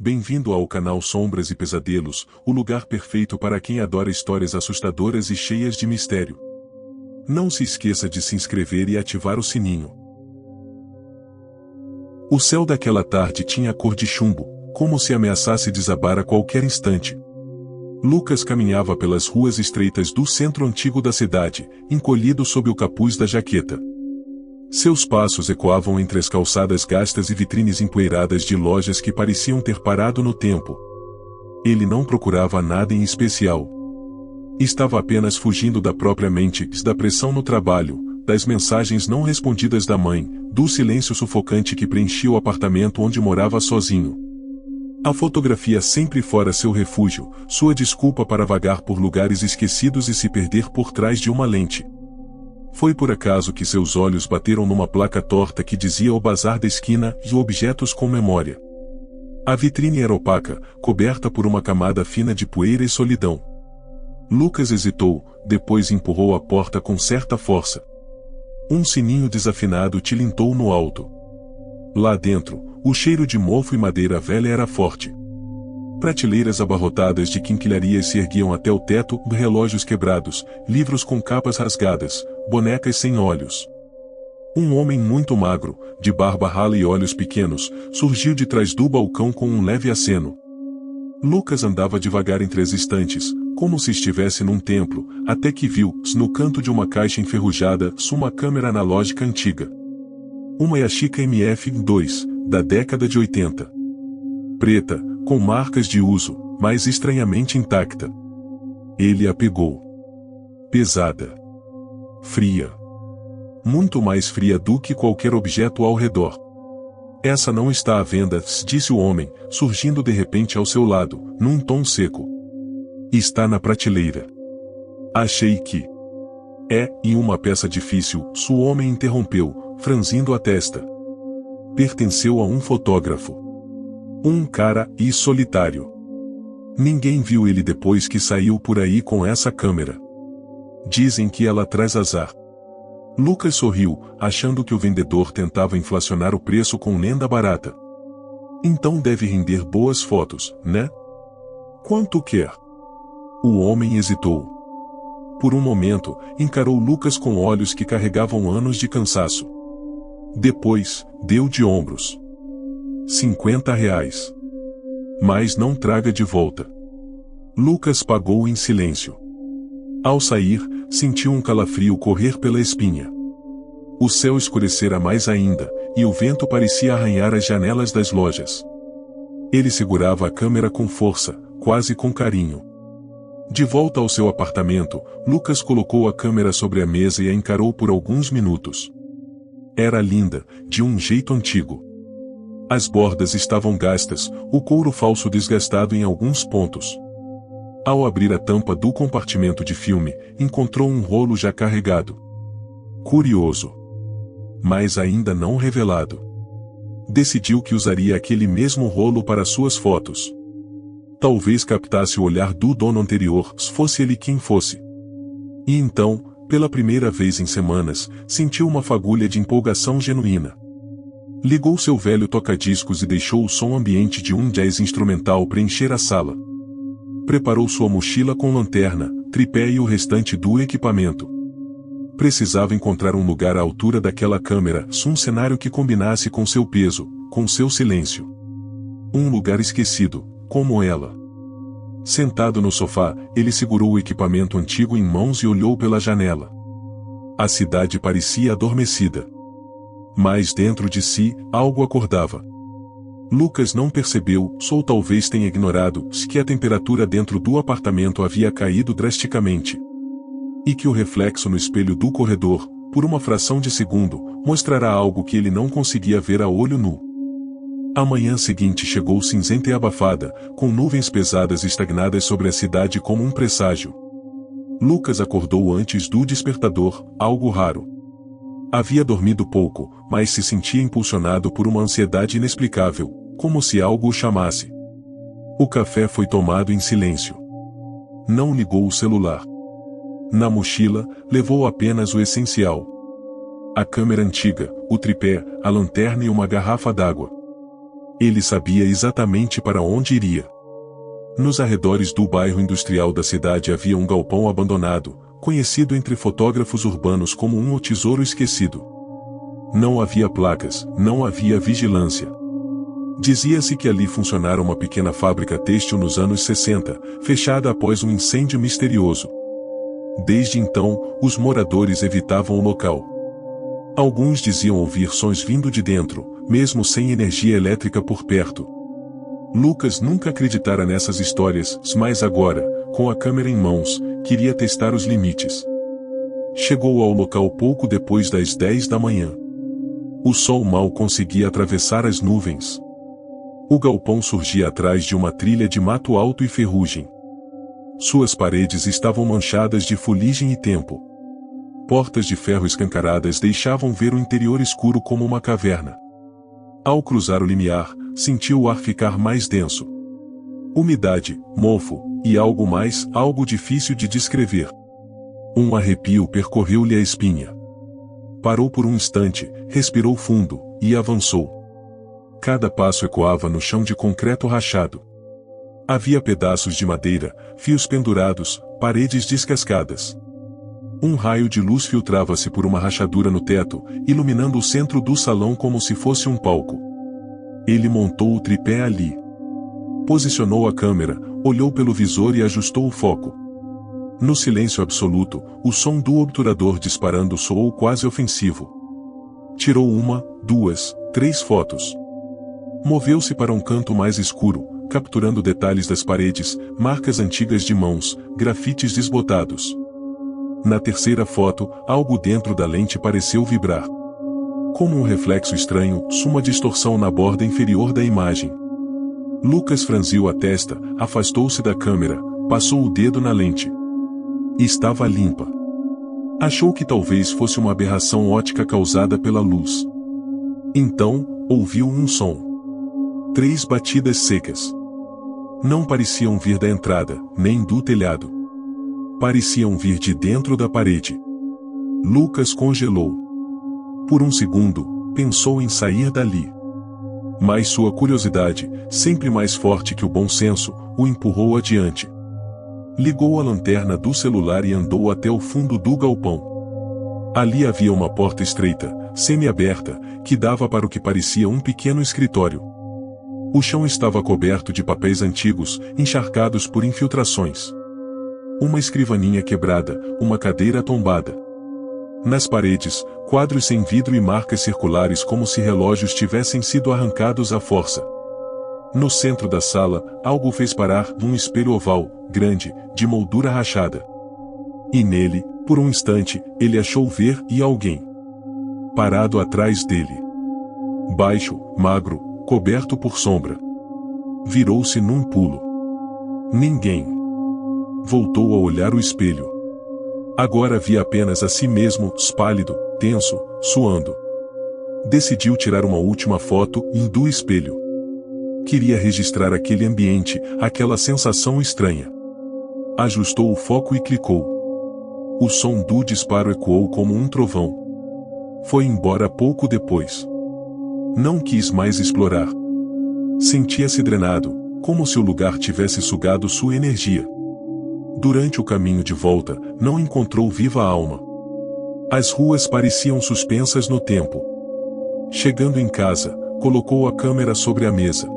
Bem-vindo ao canal Sombras e Pesadelos, o lugar perfeito para quem adora histórias assustadoras e cheias de mistério. Não se esqueça de se inscrever e ativar o sininho. O céu daquela tarde tinha a cor de chumbo, como se ameaçasse desabar a qualquer instante. Lucas caminhava pelas ruas estreitas do centro antigo da cidade, encolhido sob o capuz da jaqueta. Seus passos ecoavam entre as calçadas gastas e vitrines empoeiradas de lojas que pareciam ter parado no tempo. Ele não procurava nada em especial. Estava apenas fugindo da própria mente, da pressão no trabalho, das mensagens não respondidas da mãe, do silêncio sufocante que preenchia o apartamento onde morava sozinho. A fotografia sempre fora seu refúgio, sua desculpa para vagar por lugares esquecidos e se perder por trás de uma lente. Foi por acaso que seus olhos bateram numa placa torta que dizia o bazar da esquina e objetos com memória. A vitrine era opaca, coberta por uma camada fina de poeira e solidão. Lucas hesitou, depois empurrou a porta com certa força. Um sininho desafinado tilintou no alto. Lá dentro, o cheiro de mofo e madeira velha era forte. Prateleiras abarrotadas de quinquilharias se erguiam até o teto, relógios quebrados, livros com capas rasgadas, bonecas sem olhos. Um homem muito magro, de barba rala e olhos pequenos, surgiu de trás do balcão com um leve aceno. Lucas andava devagar entre as estantes, como se estivesse num templo, até que viu, no canto de uma caixa enferrujada, uma câmera analógica antiga. Uma Yashica MF2, da década de 80. Preta, com marcas de uso, mas estranhamente intacta. Ele a pegou. Pesada. Fria. Muito mais fria do que qualquer objeto ao redor. Essa não está à venda, disse o homem, surgindo de repente ao seu lado, num tom seco. Está na prateleira. Achei que... E uma peça difícil, o homem interrompeu, franzindo a testa. Pertenceu a um fotógrafo. Um cara e solitário. Ninguém viu ele depois que saiu por aí com essa câmera. Dizem que ela traz azar. Lucas sorriu, achando que o vendedor tentava inflacionar o preço com lenda barata. Então deve render boas fotos, né? Quanto quer? O homem hesitou. Por um momento, encarou Lucas com olhos que carregavam anos de cansaço. Depois, deu de ombros. R$50. Mas não traga de volta. Lucas pagou em silêncio. Ao sair, sentiu um calafrio correr pela espinha. O céu escurecera mais ainda, e o vento parecia arranhar as janelas das lojas. Ele segurava a câmera com força, quase com carinho. De volta ao seu apartamento, Lucas colocou a câmera sobre a mesa e a encarou por alguns minutos. Era linda, de um jeito antigo. As bordas estavam gastas, o couro falso desgastado em alguns pontos. Ao abrir a tampa do compartimento de filme, encontrou um rolo já carregado. Curioso. Mas ainda não revelado. Decidiu que usaria aquele mesmo rolo para suas fotos. Talvez captasse o olhar do dono anterior, fosse ele quem fosse. E então, pela primeira vez em semanas, sentiu uma fagulha de empolgação genuína. Ligou seu velho toca-discos e deixou o som ambiente de um jazz instrumental preencher a sala. Preparou sua mochila com lanterna, tripé e o restante do equipamento. Precisava encontrar um lugar à altura daquela câmera, um cenário que combinasse com seu peso, com seu silêncio. Um lugar esquecido, como ela. Sentado no sofá, ele segurou o equipamento antigo em mãos e olhou pela janela. A cidade parecia adormecida. Mas dentro de si, algo acordava. Lucas não percebeu, ou talvez tenha ignorado, que a temperatura dentro do apartamento havia caído drasticamente. E que o reflexo no espelho do corredor, por uma fração de segundo, mostrará algo que ele não conseguia ver a olho nu. A manhã seguinte chegou cinzenta e abafada, com nuvens pesadas estagnadas sobre a cidade como um presságio. Lucas acordou antes do despertador, algo raro. Havia dormido pouco, mas se sentia impulsionado por uma ansiedade inexplicável, como se algo o chamasse. O café foi tomado em silêncio. Não ligou o celular. Na mochila, levou apenas o essencial. A câmera antiga, o tripé, a lanterna e uma garrafa d'água. Ele sabia exatamente para onde iria. Nos arredores do bairro industrial da cidade havia um galpão abandonado, conhecido entre fotógrafos urbanos como um tesouro esquecido. Não havia placas, não havia vigilância. Dizia-se que ali funcionara uma pequena fábrica têxtil nos anos 60, fechada após um incêndio misterioso. Desde então, os moradores evitavam o local. Alguns diziam ouvir sons vindo de dentro, mesmo sem energia elétrica por perto. Lucas nunca acreditara nessas histórias, mas agora, com a câmera em mãos, queria testar os limites. Chegou ao local pouco depois das 10 da manhã. O sol mal conseguia atravessar as nuvens. O galpão surgia atrás de uma trilha de mato alto e ferrugem. Suas paredes estavam manchadas de fuligem e tempo. Portas de ferro escancaradas deixavam ver o interior escuro como uma caverna. Ao cruzar o limiar, sentiu o ar ficar mais denso. Umidade, mofo, e algo difícil de descrever. Um arrepio percorreu-lhe a espinha. Parou por um instante, respirou fundo, e avançou. Cada passo ecoava no chão de concreto rachado. Havia pedaços de madeira, fios pendurados, paredes descascadas. Um raio de luz filtrava-se por uma rachadura no teto, iluminando o centro do salão como se fosse um palco. Ele montou o tripé ali. Posicionou a câmera, olhou pelo visor e ajustou o foco. No silêncio absoluto, o som do obturador disparando soou quase ofensivo. Tirou 1, 2, 3 fotos. Moveu-se para um canto mais escuro, capturando detalhes das paredes, marcas antigas de mãos, grafites desbotados. Na terceira foto, algo dentro da lente pareceu vibrar. Como um reflexo estranho, uma distorção na borda inferior da imagem. Lucas franziu a testa, afastou-se da câmera, passou o dedo na lente. Estava limpa. Achou que talvez fosse uma aberração óptica causada pela luz. Então, ouviu um som. 3 batidas secas. Não pareciam vir da entrada, nem do telhado. Pareciam vir de dentro da parede. Lucas congelou. Por um segundo, pensou em sair dali. Mas sua curiosidade, sempre mais forte que o bom senso, o empurrou adiante. Ligou a lanterna do celular e andou até o fundo do galpão. Ali havia uma porta estreita, semi-aberta, que dava para o que parecia um pequeno escritório. O chão estava coberto de papéis antigos, encharcados por infiltrações. Uma escrivaninha quebrada, uma cadeira tombada. Nas paredes, quadros sem vidro e marcas circulares como se relógios tivessem sido arrancados à força. No centro da sala, algo fez parar num espelho oval, grande, de moldura rachada. E nele, por um instante, ele achou ver alguém. Parado atrás dele. Baixo, magro, coberto por sombra. Virou-se num pulo. Ninguém. Voltou a olhar o espelho. Agora via apenas a si mesmo, pálido, tenso, suando. Decidiu tirar uma última foto do espelho. Queria registrar aquele ambiente, aquela sensação estranha. Ajustou o foco e clicou. O som do disparo ecoou como um trovão. Foi embora pouco depois. Não quis mais explorar. Sentia-se drenado, como se o lugar tivesse sugado sua energia. Durante o caminho de volta, não encontrou viva alma. As ruas pareciam suspensas no tempo. Chegando em casa, colocou a câmera sobre a mesa.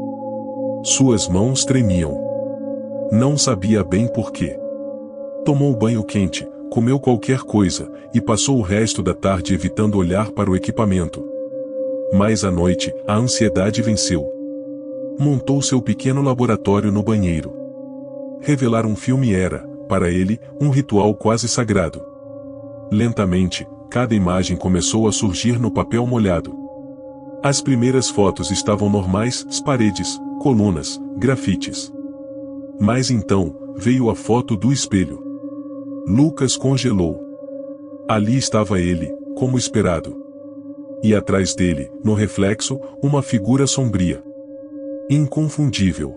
Suas mãos tremiam. Não sabia bem por quê. Tomou banho quente, comeu qualquer coisa, e passou o resto da tarde evitando olhar para o equipamento. Mas à noite, a ansiedade venceu. Montou seu pequeno laboratório no banheiro. Revelar um filme era, para ele, um ritual quase sagrado. Lentamente, cada imagem começou a surgir no papel molhado. As primeiras fotos estavam normais, paredes, colunas, grafites. Mas então, veio a foto do espelho. Lucas congelou. Ali estava ele, como esperado. E atrás dele, no reflexo, uma figura sombria. Inconfundível.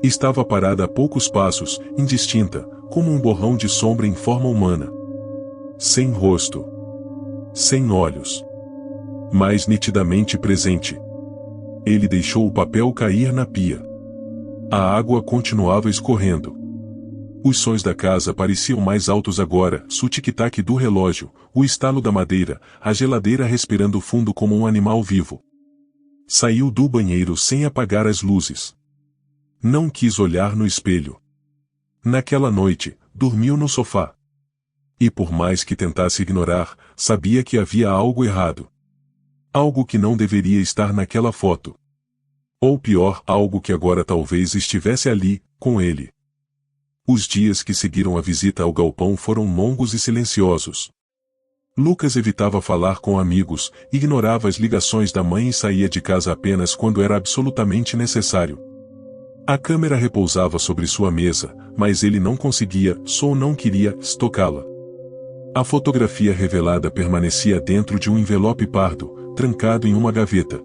Estava parada a poucos passos, indistinta, como um borrão de sombra em forma humana. Sem rosto. Sem olhos. Mas nitidamente presente. Ele deixou o papel cair na pia. A água continuava escorrendo. Os sons da casa pareciam mais altos agora, o tic-tac do relógio, o estalo da madeira, a geladeira respirando fundo como um animal vivo. Saiu do banheiro sem apagar as luzes. Não quis olhar no espelho. Naquela noite, dormiu no sofá. E por mais que tentasse ignorar, sabia que havia algo errado. Algo que não deveria estar naquela foto. Ou pior, algo que agora talvez estivesse ali, com ele. Os dias que seguiram a visita ao galpão foram longos e silenciosos. Lucas evitava falar com amigos, ignorava as ligações da mãe e saía de casa apenas quando era absolutamente necessário. A câmera repousava sobre sua mesa, mas ele não conseguia, só não queria, tocá-la. A fotografia revelada permanecia dentro de um envelope pardo, trancado em uma gaveta.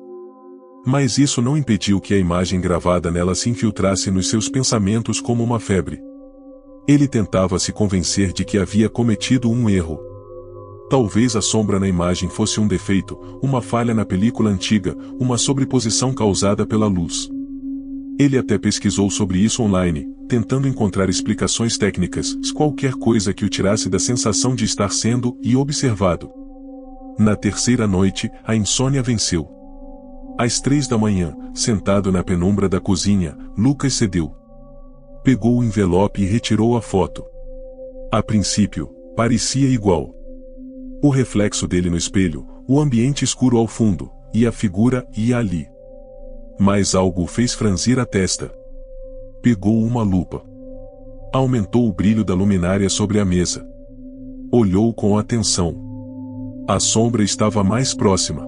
Mas isso não impediu que a imagem gravada nela se infiltrasse nos seus pensamentos como uma febre. Ele tentava se convencer de que havia cometido um erro. Talvez a sombra na imagem fosse um defeito, uma falha na película antiga, uma sobreposição causada pela luz. Ele até pesquisou sobre isso online, tentando encontrar explicações técnicas, qualquer coisa que o tirasse da sensação de estar sendo observado. Na terceira noite, a insônia venceu. Às 3 da manhã, sentado na penumbra da cozinha, Lucas cedeu. Pegou o envelope e retirou a foto. A princípio, parecia igual. O reflexo dele no espelho, o ambiente escuro ao fundo, e a figura ia ali. Mas algo o fez franzir a testa. Pegou uma lupa. Aumentou o brilho da luminária sobre a mesa. Olhou com atenção. A sombra estava mais próxima.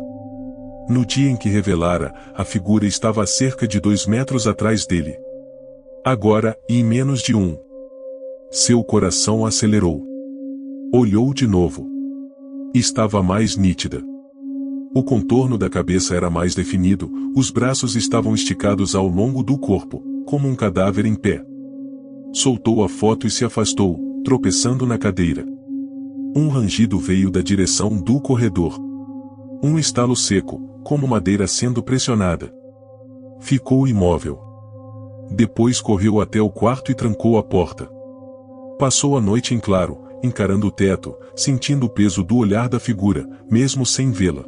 No dia em que revelara, a figura estava a cerca de 2 metros atrás dele. Agora, em menos de 1. Seu coração acelerou. Olhou de novo. Estava mais nítida. O contorno da cabeça era mais definido, os braços estavam esticados ao longo do corpo, como um cadáver em pé. Soltou a foto e se afastou, tropeçando na cadeira. Um rangido veio da direção do corredor. Um estalo seco, como madeira sendo pressionada. Ficou imóvel. Depois correu até o quarto e trancou a porta. Passou a noite em claro, encarando o teto, sentindo o peso do olhar da figura, mesmo sem vê-la.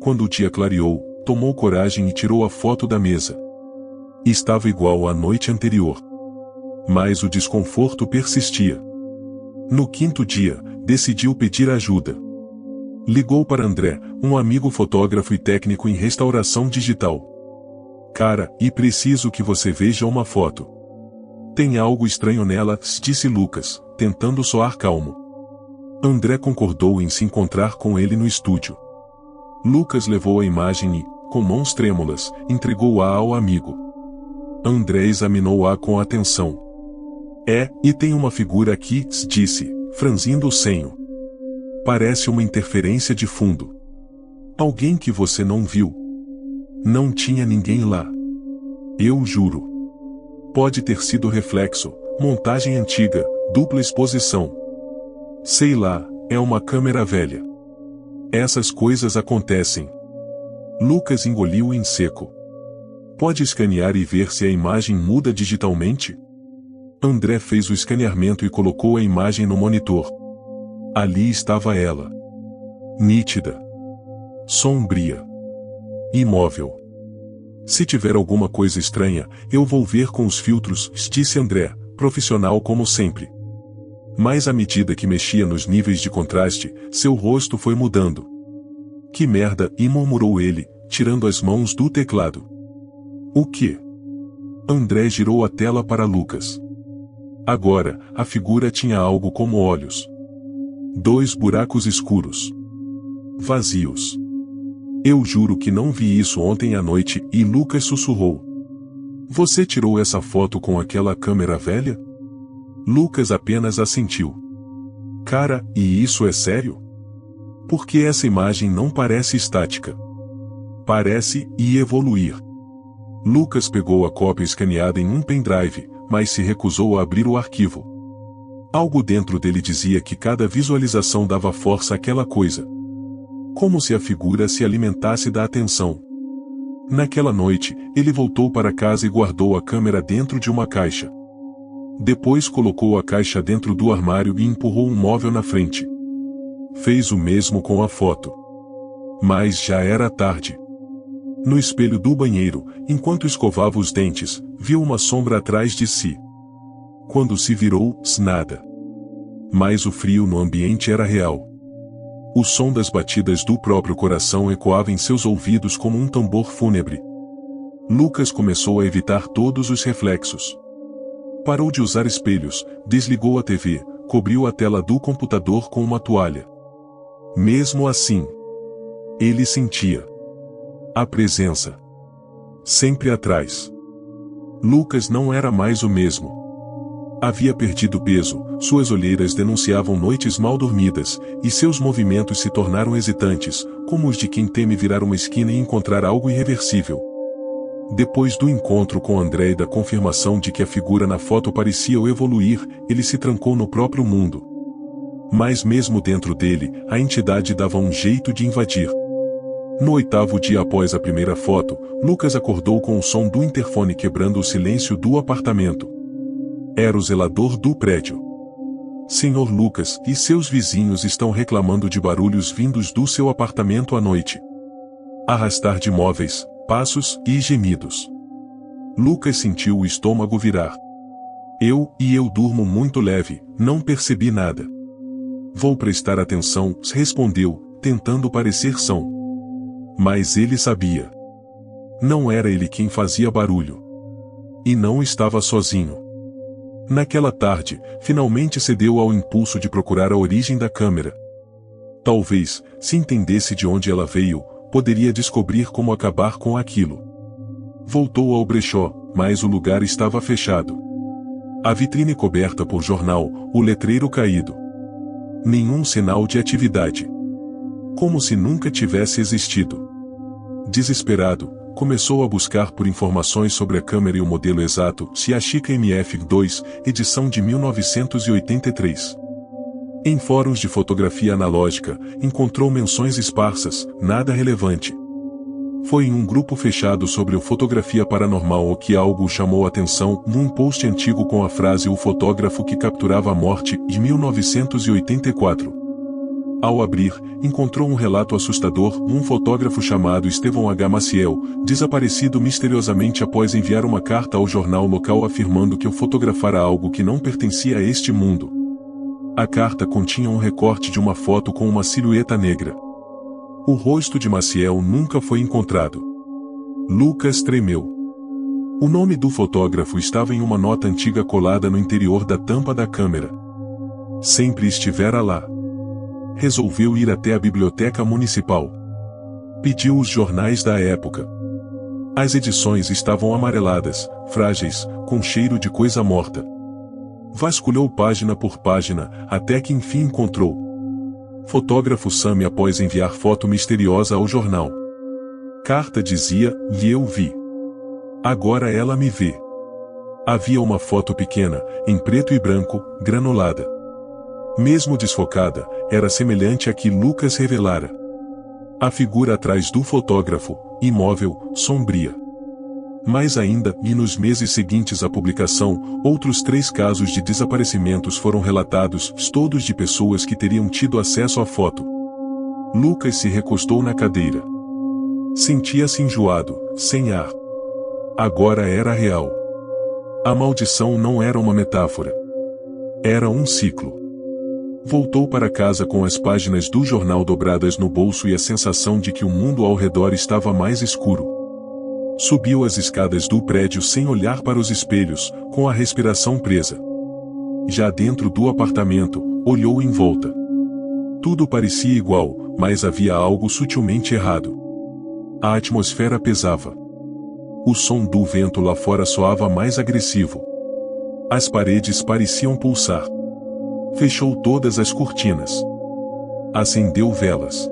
Quando o dia clareou, tomou coragem e tirou a foto da mesa. Estava igual à noite anterior. Mas o desconforto persistia. No 5º dia, decidiu pedir ajuda. Ligou para André, um amigo fotógrafo e técnico em restauração digital. Cara, e preciso que você veja uma foto. Tem algo estranho nela, disse Lucas, tentando soar calmo. André concordou em se encontrar com ele no estúdio. Lucas levou a imagem e, com mãos trêmulas, entregou-a ao amigo. André examinou-a com atenção. E tem uma figura aqui, disse, franzindo o senho. Parece uma interferência de fundo. Alguém que você não viu. Não tinha ninguém lá. Eu juro. Pode ter sido reflexo, montagem antiga, dupla exposição. Sei lá, é uma câmera velha. Essas coisas acontecem. Lucas engoliu em seco. Pode escanear e ver se a imagem muda digitalmente? André fez o escaneamento e colocou a imagem no monitor. Ali estava ela. Nítida. Sombria. Imóvel. Se tiver alguma coisa estranha, eu vou ver com os filtros, disse André, profissional como sempre. Mas à medida que mexia nos níveis de contraste, seu rosto foi mudando. Que merda, murmurou ele, tirando as mãos do teclado. O quê? André girou a tela para Lucas. Agora, a figura tinha algo como olhos. 2 buracos escuros. Vazios. Eu juro que não vi isso ontem à noite, e Lucas sussurrou. Você tirou essa foto com aquela câmera velha? Lucas apenas assentiu. Cara, e isso é sério? Porque essa imagem não parece estática. Parece evoluir. Lucas pegou a cópia escaneada em um pendrive, mas se recusou a abrir o arquivo. Algo dentro dele dizia que cada visualização dava força àquela coisa. Como se a figura se alimentasse da atenção. Naquela noite, ele voltou para casa e guardou a câmera dentro de uma caixa. Depois colocou a caixa dentro do armário e empurrou um móvel na frente. Fez o mesmo com a foto. Mas já era tarde. No espelho do banheiro, enquanto escovava os dentes, viu uma sombra atrás de si. Quando se virou, nada. Mas o frio no ambiente era real. O som das batidas do próprio coração ecoava em seus ouvidos como um tambor fúnebre. Lucas começou a evitar todos os reflexos. Parou de usar espelhos, desligou a TV, cobriu a tela do computador com uma toalha. Mesmo assim, ele sentia a presença sempre atrás. Lucas não era mais o mesmo. Havia perdido peso, suas olheiras denunciavam noites mal dormidas, e seus movimentos se tornaram hesitantes, como os de quem teme virar uma esquina e encontrar algo irreversível. Depois do encontro com André e da confirmação de que a figura na foto parecia evoluir, ele se trancou no próprio mundo. Mas mesmo dentro dele, a entidade dava um jeito de invadir. No 8º dia após a primeira foto, Lucas acordou com o som do interfone quebrando o silêncio do apartamento. Era o zelador do prédio. Senhor Lucas, e seus vizinhos estão reclamando de barulhos vindos do seu apartamento à noite. Arrastar de móveis, passos e gemidos. Lucas sentiu o estômago virar. Eu durmo muito leve, não percebi nada. Vou prestar atenção, respondeu, tentando parecer são. Mas ele sabia. Não era ele quem fazia barulho. E não estava sozinho. Naquela tarde, finalmente cedeu ao impulso de procurar a origem da câmera. Talvez, se entendesse de onde ela veio, poderia descobrir como acabar com aquilo. Voltou ao brechó, mas o lugar estava fechado. A vitrine coberta por jornal, o letreiro caído. Nenhum sinal de atividade. Como se nunca tivesse existido. Desesperado, começou a buscar por informações sobre a câmera e o modelo exato, Yashica MF2, edição de 1983. Em fóruns de fotografia analógica, encontrou menções esparsas, nada relevante. Foi em um grupo fechado sobre fotografia paranormal que algo chamou a atenção, num post antigo com a frase "O fotógrafo que capturava a morte", de 1984. Ao abrir, encontrou um relato assustador, um fotógrafo chamado Estevão H. Maciel, desaparecido misteriosamente após enviar uma carta ao jornal local afirmando que fotografara algo que não pertencia a este mundo. A carta continha um recorte de uma foto com uma silhueta negra. O rosto de Maciel nunca foi encontrado. Lucas tremeu. O nome do fotógrafo estava em uma nota antiga colada no interior da tampa da câmera. Sempre estivera lá. Resolveu ir até a biblioteca municipal. Pediu os jornais da época. As edições estavam amareladas, frágeis, com cheiro de coisa morta. Vasculhou página por página, até que enfim encontrou. Fotógrafo Sami após enviar foto misteriosa ao jornal. Carta dizia, e eu vi. Agora ela me vê. Havia uma foto pequena, em preto e branco, granulada. Mesmo desfocada, era semelhante à que Lucas revelara. A figura atrás do fotógrafo, imóvel, sombria. Mais ainda, e nos meses seguintes à publicação, outros 3 casos de desaparecimentos foram relatados, todos de pessoas que teriam tido acesso à foto. Lucas se recostou na cadeira. Sentia-se enjoado, sem ar. Agora era real. A maldição não era uma metáfora. Era um ciclo. Voltou para casa com as páginas do jornal dobradas no bolso e a sensação de que o mundo ao redor estava mais escuro. Subiu as escadas do prédio sem olhar para os espelhos, com a respiração presa. Já dentro do apartamento, olhou em volta. Tudo parecia igual, mas havia algo sutilmente errado. A atmosfera pesava. O som do vento lá fora soava mais agressivo. As paredes pareciam pulsar. Fechou todas as cortinas. Acendeu velas.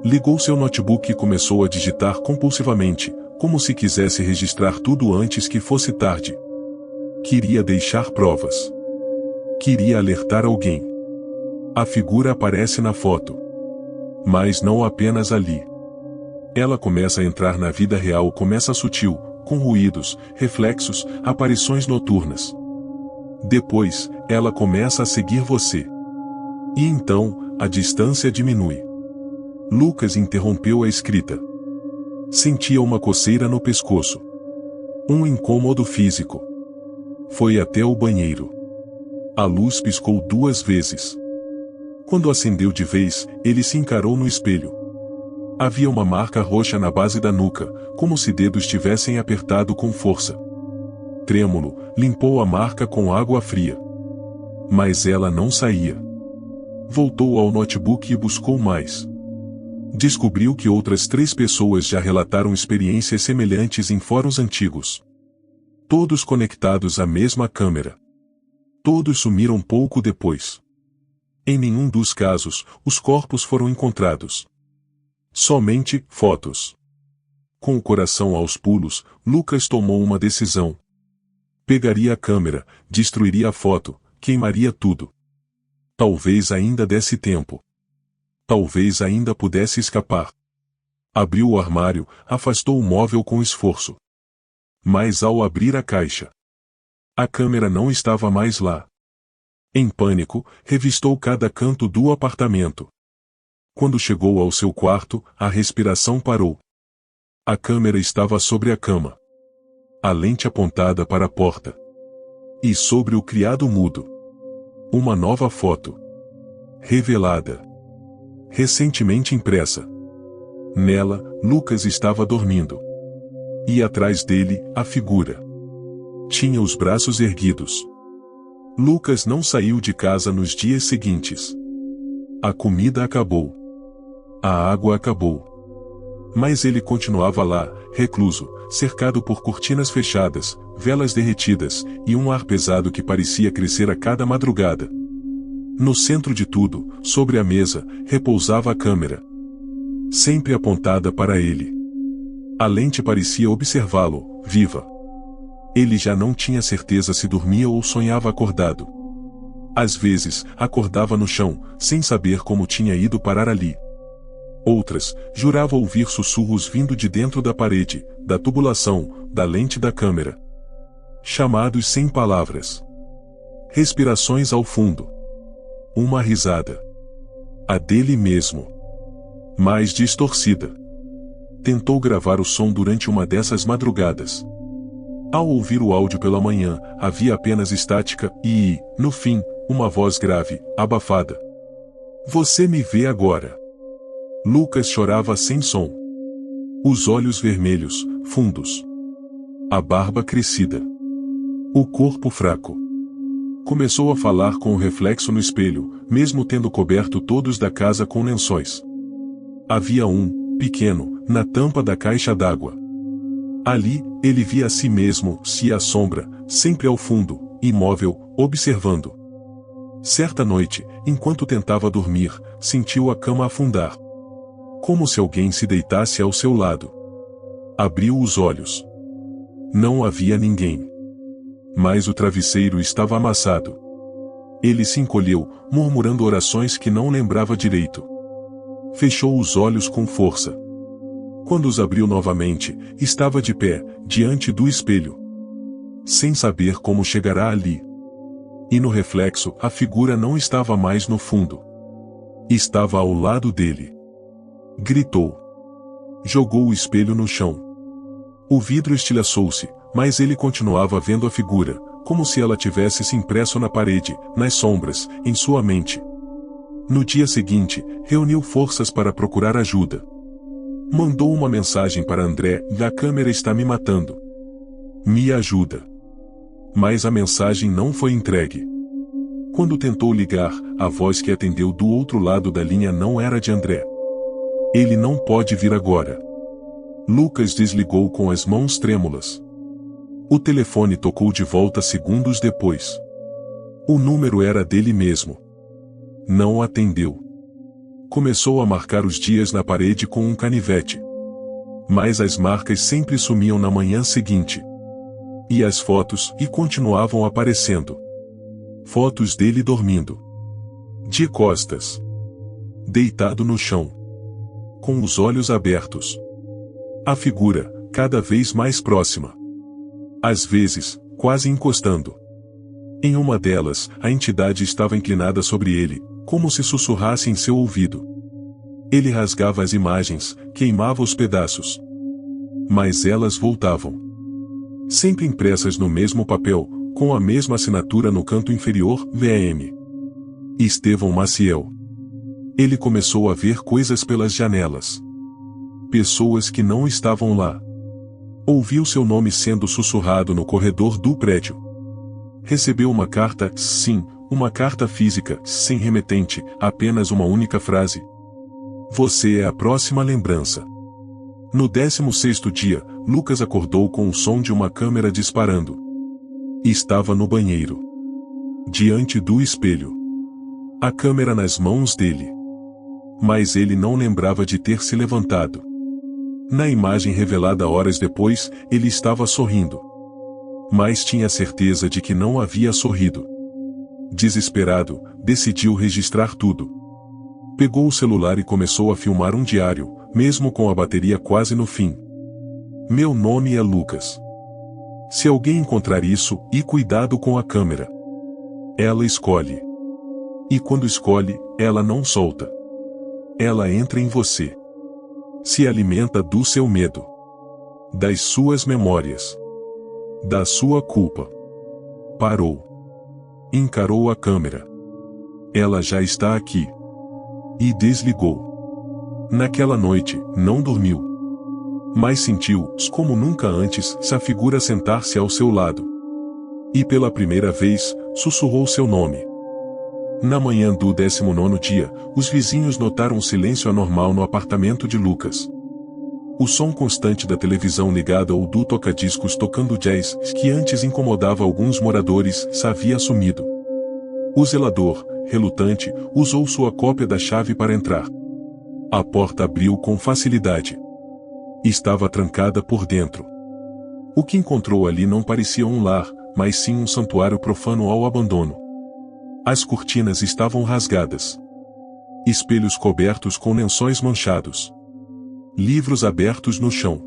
Ligou seu notebook e começou a digitar compulsivamente, como se quisesse registrar tudo antes que fosse tarde. Queria deixar provas. Queria alertar alguém. A figura aparece na foto. Mas não apenas ali. Ela começa a entrar na vida real, começa sutil, com ruídos, reflexos, aparições noturnas. Depois, ela começa a seguir você. E então, a distância diminui. Lucas interrompeu a escrita. Sentia uma coceira no pescoço. Um incômodo físico. Foi até o banheiro. A luz piscou 2 vezes. Quando acendeu de vez, ele se encarou no espelho. Havia uma marca roxa na base da nuca, como se dedos tivessem apertado com força. Trêmulo, limpou a marca com água fria. Mas ela não saía. Voltou ao notebook e buscou mais. Descobriu que outras 3 pessoas já relataram experiências semelhantes em fóruns antigos. Todos conectados à mesma câmera. Todos sumiram pouco depois. Em nenhum dos casos, os corpos foram encontrados. Somente fotos. Com o coração aos pulos, Lucas tomou uma decisão. Pegaria a câmera, destruiria a foto, queimaria tudo. Talvez ainda desse tempo. Talvez ainda pudesse escapar. Abriu o armário, afastou o móvel com esforço. Mas ao abrir a caixa, a câmera não estava mais lá. Em pânico, revistou cada canto do apartamento. Quando chegou ao seu quarto, a respiração parou. A câmera estava sobre a cama. A lente apontada para a porta. E sobre o criado mudo. Uma nova foto. Revelada. Recentemente impressa. Nela, Lucas estava dormindo. E atrás dele, a figura. Tinha os braços erguidos. Lucas não saiu de casa nos dias seguintes. A comida acabou. A água acabou. Mas ele continuava lá, recluso, cercado por cortinas fechadas, velas derretidas, e um ar pesado que parecia crescer a cada madrugada. No centro de tudo, sobre a mesa, repousava a câmera. Sempre apontada para ele. A lente parecia observá-lo, viva. Ele já não tinha certeza se dormia ou sonhava acordado. Às vezes, acordava no chão, sem saber como tinha ido parar ali. Outras, jurava ouvir sussurros vindo de dentro da parede, da tubulação, da lente da câmera. Chamados sem palavras. Respirações ao fundo. Uma risada. A dele mesmo. Mais distorcida. Tentou gravar o som durante uma dessas madrugadas. Ao ouvir o áudio pela manhã, havia apenas estática e, no fim, uma voz grave, abafada. Você me vê agora. Lucas chorava sem som. Os olhos vermelhos, fundos. A barba crescida. O corpo fraco. Começou a falar com o reflexo no espelho, mesmo tendo coberto todos da casa com lençóis. Havia um, pequeno, na tampa da caixa d'água. Ali, ele via a si mesmo, se a sombra, sempre ao fundo, imóvel, observando. Certa noite, enquanto tentava dormir, sentiu a cama afundar. Como se alguém se deitasse ao seu lado. Abriu os olhos. Não havia ninguém. Mas o travesseiro estava amassado. Ele se encolheu, murmurando orações que não lembrava direito. Fechou os olhos com força. Quando os abriu novamente, estava de pé, diante do espelho. Sem saber como chegará ali. E no reflexo, a figura não estava mais no fundo. Estava ao lado dele. Gritou. Jogou o espelho no chão. O vidro estilhaçou-se, mas ele continuava vendo a figura, como se ela tivesse se impresso na parede, nas sombras, em sua mente. No dia seguinte, reuniu forças para procurar ajuda. Mandou uma mensagem para André: a câmera está me matando. Me ajuda. Mas a mensagem não foi entregue. Quando tentou ligar, a voz que atendeu do outro lado da linha não era de André. Ele não pode vir agora. Lucas desligou com as mãos trêmulas. O telefone tocou de volta segundos depois. O número era dele mesmo. Não atendeu. Começou a marcar os dias na parede com um canivete. Mas as marcas sempre sumiam na manhã seguinte. E as fotos continuavam aparecendo. Fotos dele dormindo. De costas. Deitado no chão. Com os olhos abertos. A figura, cada vez mais próxima. Às vezes, quase encostando. Em uma delas, a entidade estava inclinada sobre ele, como se sussurrasse em seu ouvido. Ele rasgava as imagens, queimava os pedaços. Mas elas voltavam. Sempre impressas no mesmo papel, com a mesma assinatura no canto inferior, VM. Estevão Maciel. Ele começou a ver coisas pelas janelas. Pessoas que não estavam lá. Ouviu seu nome sendo sussurrado no corredor do prédio. Recebeu uma carta, sim, uma carta física, sem remetente, apenas uma única frase. Você é a próxima lembrança. No 16º dia, Lucas acordou com o som de uma câmera disparando. Estava no banheiro. Diante do espelho. A câmera nas mãos dele. Mas ele não lembrava de ter se levantado. Na imagem revelada horas depois, ele estava sorrindo. Mas tinha certeza de que não havia sorrido. Desesperado, decidiu registrar tudo. Pegou o celular e começou a filmar um diário, mesmo com a bateria quase no fim. Meu nome é Lucas. Se alguém encontrar isso, e cuidado com a câmera. Ela escolhe. E quando escolhe, ela não solta. Ela entra em você. Se alimenta do seu medo. Das suas memórias. Da sua culpa. Parou. Encarou a câmera. Ela já está aqui. E desligou. Naquela noite, não dormiu. Mas sentiu, como nunca antes, a figura sentar-se ao seu lado. E pela primeira vez, sussurrou seu nome. Na manhã do 19º dia, os vizinhos notaram um silêncio anormal no apartamento de Lucas. O som constante da televisão ligada ou do toca-discos tocando jazz, que antes incomodava alguns moradores, havia sumido. O zelador, relutante, usou sua cópia da chave para entrar. A porta abriu com facilidade. Estava trancada por dentro. O que encontrou ali não parecia um lar, mas sim um santuário profano ao abandono. As cortinas estavam rasgadas. Espelhos cobertos com lençóis manchados. Livros abertos no chão.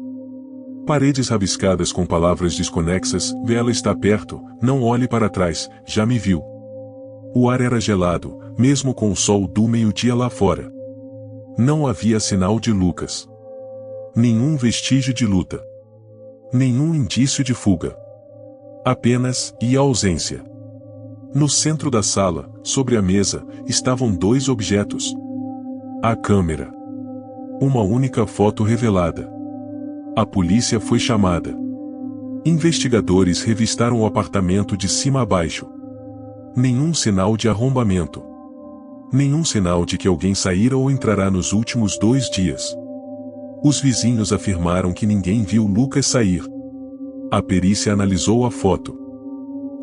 Paredes rabiscadas com palavras desconexas, ela está perto, não olhe para trás, já me viu. O ar era gelado, mesmo com o sol do meio-dia lá fora. Não havia sinal de Lucas. Nenhum vestígio de luta. Nenhum indício de fuga. Apenas, a ausência. No centro da sala, sobre a mesa, estavam dois objetos. A câmera. Uma única foto revelada. A polícia foi chamada. Investigadores revistaram o apartamento de cima a baixo. Nenhum sinal de arrombamento. Nenhum sinal de que alguém saíra ou entrará nos últimos 2 dias. Os vizinhos afirmaram que ninguém viu Lucas sair. A perícia analisou a foto.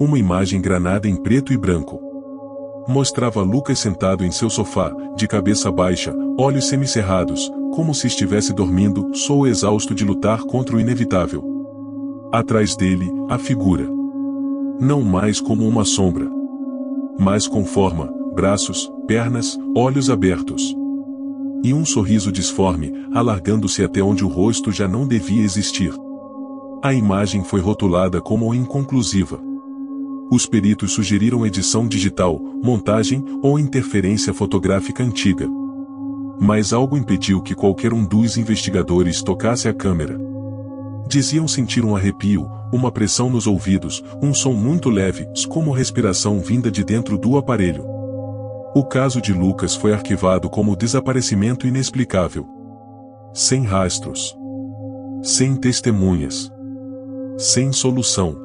Uma imagem granada em preto e branco. Mostrava Lucas sentado em seu sofá, de cabeça baixa, olhos semicerrados, como se estivesse dormindo, sou exausto de lutar contra o inevitável. Atrás dele, a figura. Não mais como uma sombra. Mas com forma, braços, pernas, olhos abertos. E um sorriso disforme, alargando-se até onde o rosto já não devia existir. A imagem foi rotulada como inconclusiva. Os peritos sugeriram edição digital, montagem ou interferência fotográfica antiga. Mas algo impediu que qualquer um dos investigadores tocasse a câmera. Diziam sentir um arrepio, uma pressão nos ouvidos, um som muito leve, como respiração vinda de dentro do aparelho. O caso de Lucas foi arquivado como desaparecimento inexplicável. Sem rastros. Sem testemunhas. Sem solução.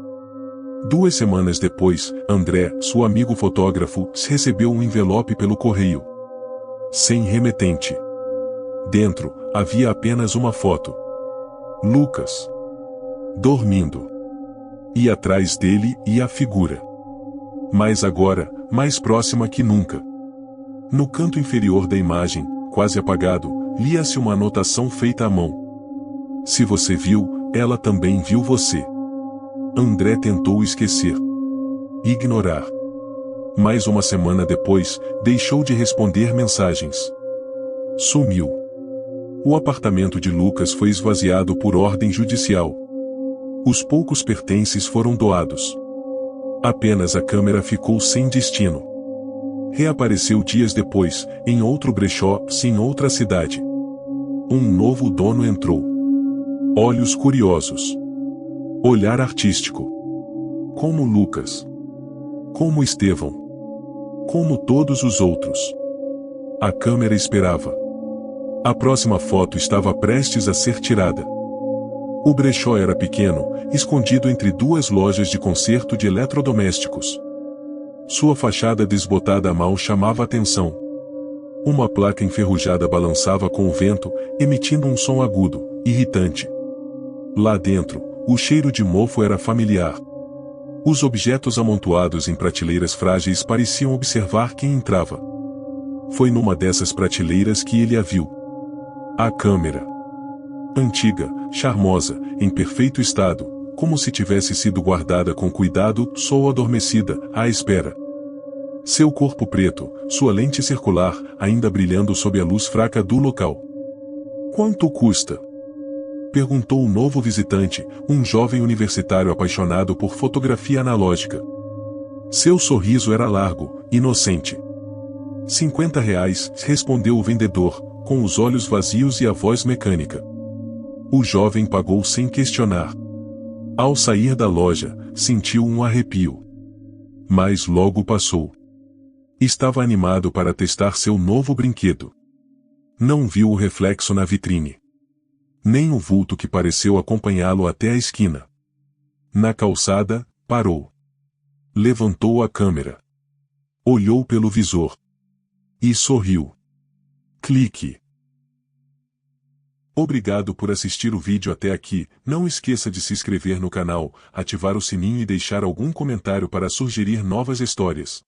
2 semanas depois, André, seu amigo fotógrafo, recebeu um envelope pelo correio. Sem remetente. Dentro, havia apenas uma foto. Lucas. Dormindo. E atrás dele, a figura. Mas agora, mais próxima que nunca. No canto inferior da imagem, quase apagado, lia-se uma anotação feita à mão. Se você viu, ela também viu você. André tentou esquecer. Ignorar. Mais uma semana depois, deixou de responder mensagens. Sumiu. O apartamento de Lucas foi esvaziado por ordem judicial. Os poucos pertences foram doados. Apenas a câmera ficou sem destino. Reapareceu dias depois, em outro brechó, em outra cidade. Um novo dono entrou. Olhos curiosos. Olhar artístico. Como Lucas. Como Estevão. Como todos os outros. A câmera esperava. A próxima foto estava prestes a ser tirada. O brechó era pequeno, escondido entre duas lojas de conserto de eletrodomésticos. Sua fachada desbotada mal chamava atenção. Uma placa enferrujada balançava com o vento, emitindo um som agudo, irritante. Lá dentro, o cheiro de mofo era familiar. Os objetos amontoados em prateleiras frágeis pareciam observar quem entrava. Foi numa dessas prateleiras que ele a viu. A câmera. Antiga, charmosa, em perfeito estado, como se tivesse sido guardada com cuidado, só adormecida, à espera. Seu corpo preto, sua lente circular, ainda brilhando sob a luz fraca do local. Quanto custa? Perguntou o novo visitante, um jovem universitário apaixonado por fotografia analógica. Seu sorriso era largo, inocente. R$ 50, respondeu o vendedor, com os olhos vazios e a voz mecânica. O jovem pagou sem questionar. Ao sair da loja, sentiu um arrepio. Mas logo passou. Estava animado para testar seu novo brinquedo. Não viu o reflexo na vitrine. Nem o vulto que pareceu acompanhá-lo até a esquina. Na calçada, parou. Levantou a câmera. Olhou pelo visor. E sorriu. Clique. Obrigado por assistir o vídeo até aqui. Não esqueça de se inscrever no canal, ativar o sininho e deixar algum comentário para sugerir novas histórias.